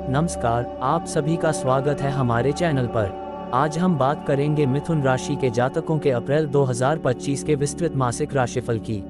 नमस्कार, आप सभी का स्वागत है हमारे चैनल पर। आज हम बात करेंगे मिथुन राशि के जातकों के अप्रैल 2025 के विस्तृत मासिक राशिफल की।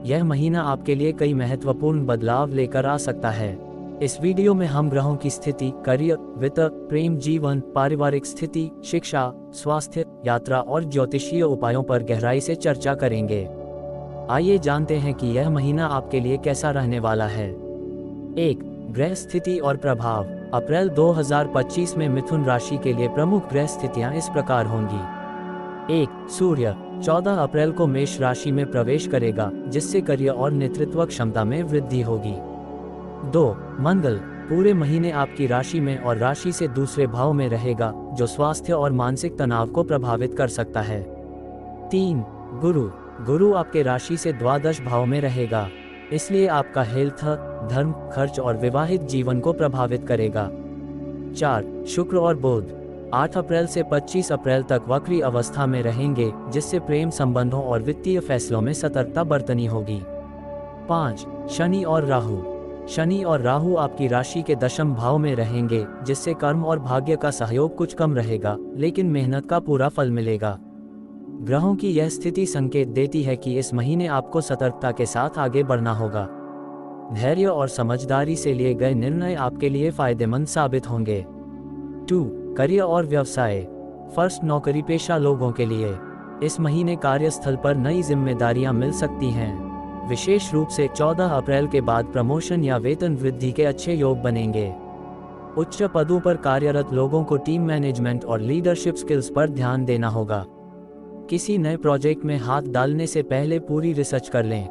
यह महीना आपके लिए कई महत्वपूर्ण बदलाव लेकर आ सकता है। इस वीडियो में हम ग्रहों की स्थिति, करियर, वित्त, प्रेम जीवन, पारिवारिक स्थिति, शिक्षा, स्वास्थ्य, यात्रा और ज्योतिषीय उपायों पर गहराई से चर्चा करेंगे। आइए जानते हैं कि यह महीना आपके लिए कैसा रहने वाला है। 1. ग्रह स्थिति और प्रभाव। अप्रैल 2025 में मिथुन राशि के लिए प्रमुख ग्रह स्थितियां इस प्रकार होंगी। 1. सूर्य 14 अप्रैल को मेष राशि में प्रवेश करेगा, जिससे करियर और नेतृत्व क्षमता में वृद्धि होगी। 2. मंगल पूरे महीने आपकी राशि में और राशि से दूसरे भाव में रहेगा, जो स्वास्थ्य और मानसिक तनाव को प्रभावित कर सकता है। 3. गुरु आपके राशि से द्वादश भाव में रहेगा, इसलिए आपका हेल्थ, धर्म, खर्च और विवाहित जीवन को प्रभावित करेगा। 4. शुक्र और बुध 8 अप्रैल से 25 अप्रैल तक वक्री अवस्था में रहेंगे, जिससे प्रेम संबंधों और वित्तीय फैसलों में सतर्कता बरतनी होगी। 5. शनि और राहु आपकी राशि के दशम भाव में रहेंगे, जिससे कर्म और भाग्य का सहयोग कुछ कम रहेगा, लेकिन मेहनत का पूरा फल मिलेगा। ग्रहों की यह स्थिति संकेत देती है कि इस महीने आपको सतर्कता के साथ आगे बढ़ना होगा। धैर्य और समझदारी से लिए गए निर्णय आपके लिए फायदेमंद साबित होंगे। 2. करियर और व्यवसाय। फर्स्ट नौकरी पेशा लोगों के लिए इस महीने कार्यस्थल पर नई जिम्मेदारियां मिल सकती हैं। विशेष रूप से 14 अप्रैल के बाद प्रमोशन या वेतन वृद्धि के अच्छे योग बनेंगे। उच्च पदों पर कार्यरत लोगों को टीम मैनेजमेंट और लीडरशिप स्किल्स पर ध्यान देना होगा। किसी नए प्रोजेक्ट में हाथ डालने से पहले पूरी रिसर्च कर लें।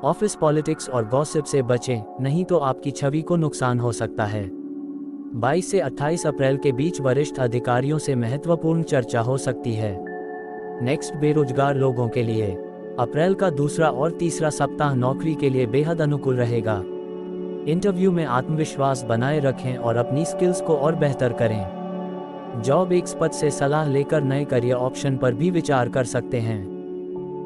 ऑफिस पॉलिटिक्स और गॉसिप से बचें, नहीं तो आपकी छवि को नुकसान हो सकता है। 22 से 28 अप्रैल के बीच वरिष्ठ अधिकारियों से महत्वपूर्ण चर्चा हो सकती है। नेक्स्ट बेरोजगार लोगों के लिए अप्रैल का दूसरा और तीसरा सप्ताह नौकरी के लिए बेहद अनुकूल रहेगा। इंटरव्यू में आत्मविश्वास बनाए रखें और अपनी स्किल्स को और बेहतर करें। जॉब एक्सपर्ट से सलाह लेकर नए करियर ऑप्शन पर भी विचार कर सकते हैं।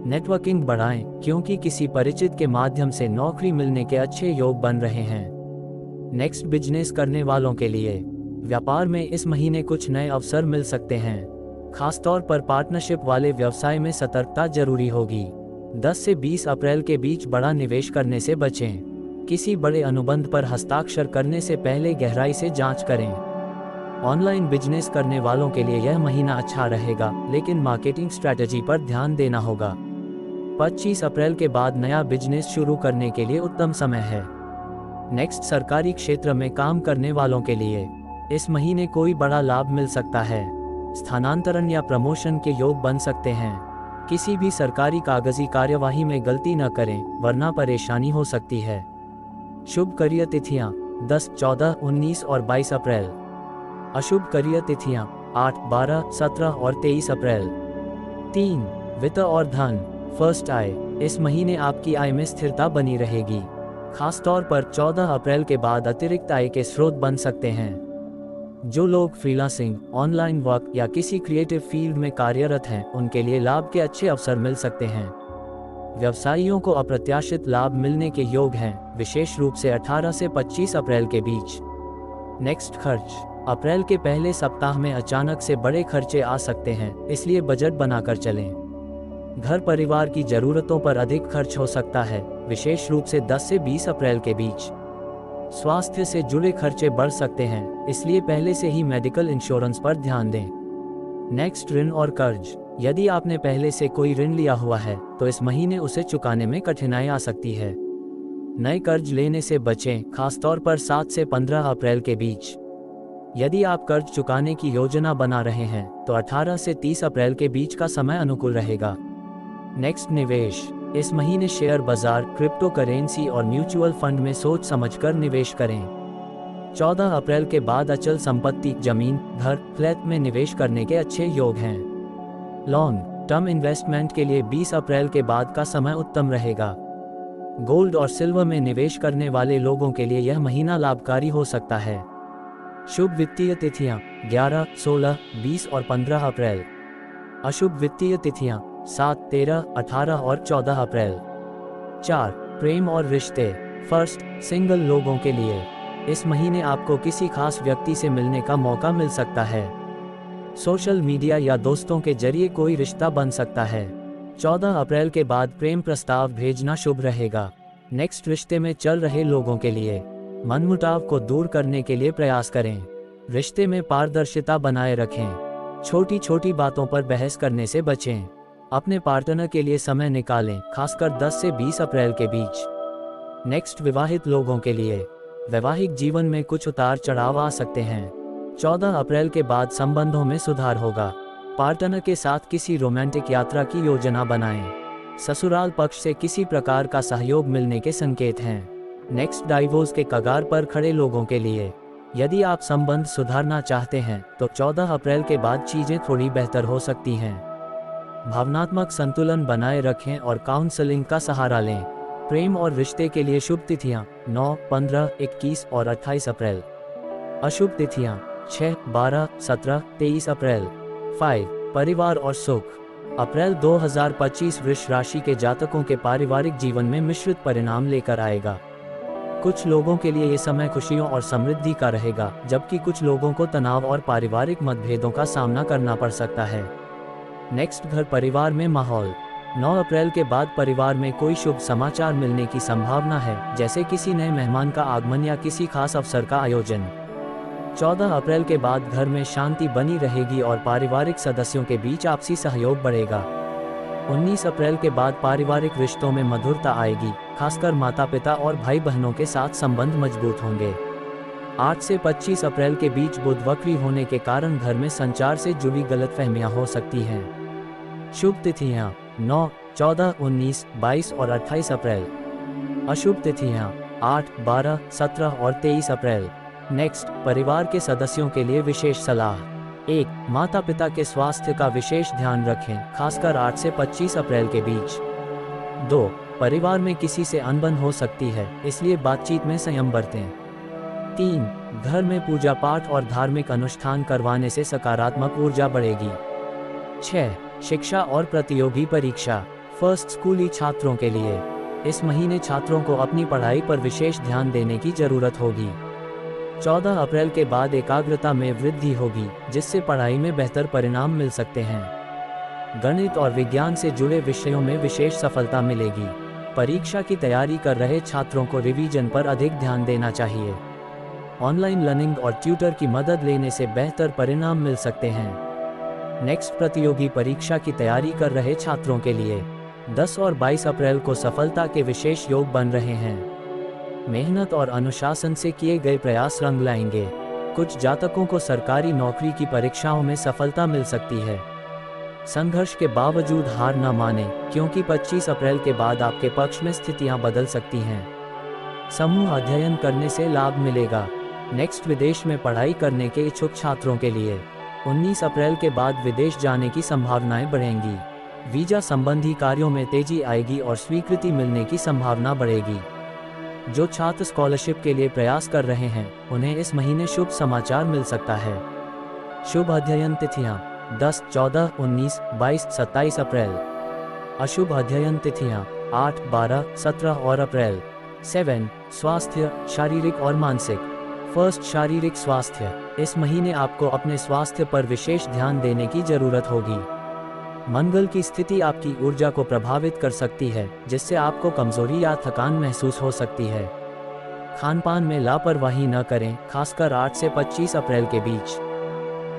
नेटवर्किंग बढ़ाएं, क्योंकि किसी परिचित के माध्यम से नौकरी मिलने के अच्छे योग बन रहे हैं। नेक्स्ट बिजनेस करने वालों के लिए व्यापार में इस महीने कुछ नए अवसर मिल सकते हैं। खासतौर पर पार्टनरशिप वाले व्यवसाय में सतर्कता जरूरी होगी। 10 से 20 अप्रैल के बीच बड़ा निवेश करने से बचें। किसी बड़े अनुबंध पर हस्ताक्षर करने से पहले गहराई से जांच करें। ऑनलाइन बिजनेस करने वालों के लिए यह महीना अच्छा रहेगा, लेकिन मार्केटिंग स्ट्रैटेजी पर ध्यान देना होगा। 25 अप्रैल के बाद नया बिजनेस शुरू करने के लिए उत्तम समय है। नेक्स्ट सरकारी क्षेत्र में काम करने वालों के लिए इस महीने कोई बड़ा लाभ मिल सकता है। स्थानांतरण या प्रमोशन के योग बन सकते हैं। किसी भी सरकारी कागजी कार्यवाही में गलती न करें, वरना परेशानी हो सकती है। शुभ करियर तिथियां 10, 14, 19 और 22 अप्रैल। अशुभ करियर तिथियां 8, 12, 17 और 23 अप्रैल। 3. वित्त और धन। फर्स्ट आय इस महीने आपकी आय में स्थिरता बनी रहेगी। खासतौर पर 14 अप्रैल के बाद अतिरिक्त आय के स्रोत बन सकते हैं। जो लोग फ्रीलांसिंग, ऑनलाइन वर्क या किसी क्रिएटिव फील्ड में कार्यरत हैं, उनके लिए लाभ के अच्छे अवसर मिल सकते हैं। व्यवसायियों को अप्रत्याशित लाभ मिलने के योग हैं, विशेष रूप से 18 से 25 अप्रैल के बीच। नेक्स्ट खर्च। अप्रैल के पहले सप्ताह में अचानक से बड़े खर्चे आ सकते हैं, इसलिए बजट बनाकर चलें। घर परिवार की जरूरतों पर अधिक खर्च हो सकता है, विशेष रूप से 10 से 20 अप्रैल के बीच। स्वास्थ्य से जुड़े खर्चे बढ़ सकते हैं, इसलिए पहले से ही मेडिकल इंश्योरेंस पर ध्यान दें। नेक्स्ट ऋण और कर्ज। यदि आपने पहले से कोई ऋण लिया हुआ है, तो इस महीने उसे चुकाने में कठिनाई आ सकती है। नए कर्ज लेने से बचें, खासतौर पर 7 से 15 अप्रैल के बीच। यदि आप कर्ज चुकाने की योजना बना रहे हैं, तो 18 से 30 अप्रैल के बीच का समय अनुकूल रहेगा। नेक्स्ट निवेश। इस महीने शेयर बाजार, क्रिप्टो करेंसी और म्यूचुअल फंड में सोच समझकर निवेश करें। 14 अप्रैल के बाद अचल संपत्ति, जमीन, घर, फ्लैट में निवेश करने के अच्छे योग हैं। लॉन्ग टर्म इन्वेस्टमेंट के लिए 20 अप्रैल के बाद का समय उत्तम रहेगा। गोल्ड और सिल्वर में निवेश करने वाले लोगों के लिए यह महीना लाभकारी हो सकता है। शुभ वित्तीय तिथियां 11, 16, 20 और 15 अप्रैल। अशुभ वित्तीय तिथियां 7, 13, 18 और 14 अप्रैल। 4. प्रेम और रिश्ते। फर्स्ट, सिंगल लोगों के लिए इस महीने आपको किसी खास व्यक्ति से मिलने का मौका मिल सकता है। सोशल मीडिया या दोस्तों के जरिए कोई रिश्ता बन सकता है। 14 अप्रैल के बाद प्रेम प्रस्ताव भेजना शुभ रहेगा। नेक्स्ट, रिश्ते में चल रहे लोगों के लिए मनमुटाव को दूर करने के लिए प्रयास करें। रिश्ते में पारदर्शिता बनाए रखें। छोटी छोटी बातों पर बहस करने से बचें। अपने पार्टनर के लिए समय निकालें, खासकर 10 से 20 अप्रैल के बीच। नेक्स्ट, विवाहित लोगों के लिए वैवाहिक जीवन में कुछ उतार चढ़ाव आ सकते हैं। 14 अप्रैल के बाद संबंधों में सुधार होगा। पार्टनर के साथ किसी रोमांटिक यात्रा की योजना बनाएं। ससुराल पक्ष से किसी प्रकार का सहयोग मिलने के संकेत हैं। नेक्स्ट, डाइवोर्स के कगार पर खड़े लोगों के लिए यदि आप संबंध सुधारना चाहते हैं तो 14 अप्रैल के बाद चीजें थोड़ी बेहतर हो सकती हैं। भावनात्मक संतुलन बनाए रखें और काउंसलिंग का सहारा लें। प्रेम और रिश्ते के लिए शुभ तिथियां 9, 15, 21 और 28 अप्रैल। अशुभ तिथियां 6, 12, 17, 23 अप्रैल। 5, परिवार और सुख। अप्रैल 2025 वृष राशि के जातकों के पारिवारिक जीवन में मिश्रित परिणाम लेकर आएगा। कुछ लोगों के लिए ये समय खुशियों और समृद्धि का रहेगा, जबकि कुछ लोगों को तनाव और पारिवारिक मतभेदों का सामना करना पड़ सकता है। नेक्स्ट, घर परिवार में माहौल। 9 अप्रैल के बाद परिवार में कोई शुभ समाचार मिलने की संभावना है, जैसे किसी नए मेहमान का आगमन या किसी खास अवसर का आयोजन। 14 अप्रैल के बाद घर में शांति बनी रहेगी और पारिवारिक सदस्यों के बीच आपसी सहयोग बढ़ेगा। 19 अप्रैल के बाद पारिवारिक रिश्तों में मधुरता आएगी, खासकर माता पिता और भाई बहनों के साथ संबंध मजबूत होंगे। 8 से 25 अप्रैल के बीच बुध वक्री होने के कारण घर में संचार से जुड़ी गलतफहमियां हो सकती हैं। शुभ तिथियां 9, 14, 19, 22 और 28 अप्रैल। अशुभ तिथियां 8, 12, 17 और 23 अप्रैल। नेक्स्ट, परिवार के सदस्यों के लिए विशेष सलाह। 1, माता पिता के स्वास्थ्य का विशेष ध्यान रखें, खासकर 8 से 25 अप्रैल के बीच। 2, परिवार में किसी से अनबन हो सकती है, इसलिए बातचीत में संयम बरतें। 3, घर में पूजा पाठ और धार्मिक अनुष्ठान करवाने से सकारात्मक ऊर्जा बढ़ेगी। 6, शिक्षा और प्रतियोगी परीक्षा। फर्स्ट स्कूली छात्रों के लिए इस महीने छात्रों को अपनी पढ़ाई पर विशेष ध्यान देने की जरूरत होगी। 14 अप्रैल के बाद एकाग्रता में वृद्धि होगी, जिससे पढ़ाई में बेहतर परिणाम मिल सकते हैं। गणित और विज्ञान से जुड़े विषयों में विशेष सफलता मिलेगी। परीक्षा की तैयारी कर रहे छात्रों को रिवीजन पर अधिक ध्यान देना चाहिए। ऑनलाइन लर्निंग और ट्यूटर की मदद लेने से बेहतर परिणाम मिल सकते हैं। नेक्स्ट, प्रतियोगी परीक्षा की तैयारी कर रहे छात्रों के लिए 10 और 22 अप्रैल को सफलता के विशेष योग बन रहे हैं। मेहनत और अनुशासन से किए गए प्रयास रंग लाएंगे। कुछ जातकों को सरकारी नौकरी की परीक्षाओं में सफलता मिल सकती है। संघर्ष के बावजूद हार न मानें, क्योंकि 25 अप्रैल के बाद आपके पक्ष में स्थितियां बदल सकती हैं। समूह अध्ययन करने से लाभ मिलेगा। नेक्स्ट, विदेश में पढ़ाई करने के इच्छुक छात्रों के लिए 19 अप्रैल के बाद विदेश जाने की संभावनाएं बढ़ेंगी। वीजा संबंधी कार्यों में तेजी आएगी और स्वीकृति मिलने की संभावना बढ़ेगी। जो छात्र स्कॉलरशिप के लिए प्रयास कर रहे हैं, उन्हें इस महीने शुभ समाचार मिल सकता है। शुभ अध्ययन तिथियां 10, 14, 19, 22, 27 अप्रैल। अशुभ अध्ययन तिथियां 8, 12, 17 और अप्रैल। 7, स्वास्थ्य, शारीरिक और मानसिक। फर्स्ट, शारीरिक स्वास्थ्य। इस महीने आपको अपने स्वास्थ्य पर विशेष ध्यान देने की जरूरत होगी। मंगल की स्थिति आपकी ऊर्जा को प्रभावित कर सकती है, जिससे आपको कमजोरी या थकान महसूस हो सकती है। खानपान में लापरवाही न करें, खासकर 8 से 25 अप्रैल के बीच।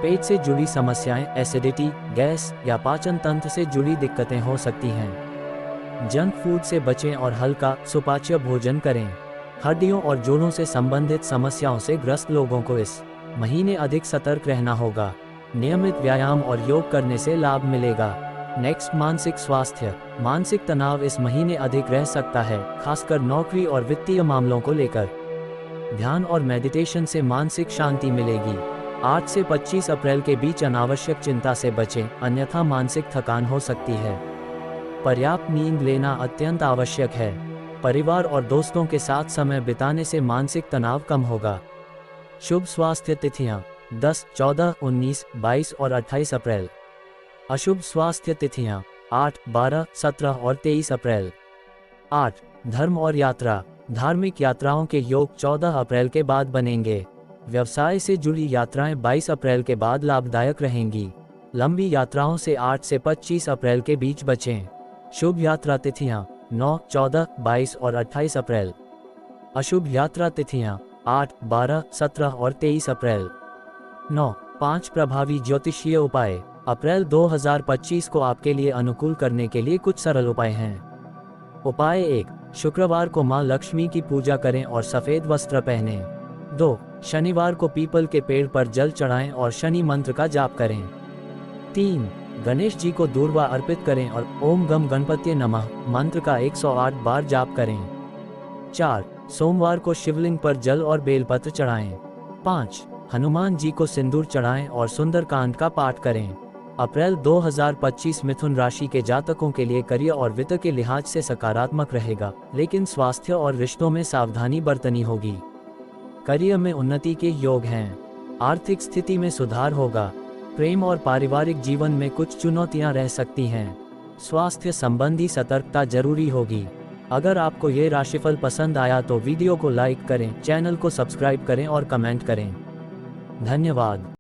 पेट से जुड़ी समस्याएं, एसिडिटी, गैस या पाचन तंत्र से जुड़ी दिक्कतें हो सकती हैं। जंक फूड से बचें और हल्का, सुपाच्य भोजन करें। हड्डियों और जोड़ों से संबंधित समस्याओं से ग्रस्त लोगों को इस महीने अधिक सतर्क रहना होगा। नियमित व्यायाम और योग करने से लाभ मिलेगा। नेक्स्ट, मानसिक स्वास्थ्य। मानसिक तनाव इस महीने अधिक रह सकता है, खासकर नौकरी और वित्तीय मामलों को लेकर। ध्यान और मेडिटेशन से मानसिक शांति मिलेगी। 8 से 25 अप्रैल के बीच अनावश्यक चिंता से बचें, अन्यथा मानसिक थकान हो सकती है। पर्याप्त नींद लेना अत्यंत आवश्यक है। परिवार और दोस्तों के साथ समय बिताने से मानसिक तनाव कम होगा। शुभ स्वास्थ्य तिथियां 10, 14, 19, 22 और 28 अप्रैल। अशुभ स्वास्थ्य तिथियां 8, 12, 17 और 23 अप्रैल। 8, धर्म और यात्रा। धार्मिक यात्राओं के योग 14 अप्रैल के बाद बनेंगे। व्यवसाय से जुड़ी यात्राएं 22 अप्रैल के बाद लाभदायक रहेंगी। लंबी यात्राओं से 8 से 25 अप्रैल के बीच बचें। शुभ यात्रा तिथियां 9, 14, 22 और 28 अप्रैल। अशुभ यात्रा तिथियां 8, 12, 17 और 23 अप्रैल। 9, 5 प्रभावी ज्योतिषीय उपाय। अप्रैल 2025 को आपके लिए अनुकूल करने के लिए कुछ सरल उपाय हैं। उपाय 1, शुक्रवार को मां लक्ष्मी की पूजा करें और सफ़ेद वस्त्र पहनें। 2, शनिवार को पीपल के पेड़ पर जल चढ़ाएं और शनि मंत्र का जाप करें। 3, गणेश जी को दूर्वा अर्पित करें और ओम गम गणपत्ये नमः मंत्र का 108 बार जाप करें। 4, सोमवार को शिवलिंग पर जल और बेलपत्र चढ़ाएं। 5, हनुमान जी को सिंदूर चढ़ाएं और सुंदरकांड का पाठ करें। अप्रैल 2025 मिथुन राशि के जातकों के लिए करियर और वित्त के लिहाज से सकारात्मक रहेगा, लेकिन स्वास्थ्य और रिश्तों में सावधानी बरतनी होगी। करियर में उन्नति के योग हैं। आर्थिक स्थिति में सुधार होगा। प्रेम और पारिवारिक जीवन में कुछ चुनौतियां रह सकती हैं। स्वास्थ्य संबंधी सतर्कता जरूरी होगी। अगर आपको ये राशिफल पसंद आया तो वीडियो को लाइक करें, चैनल को सब्सक्राइब करें और कमेंट करें। धन्यवाद।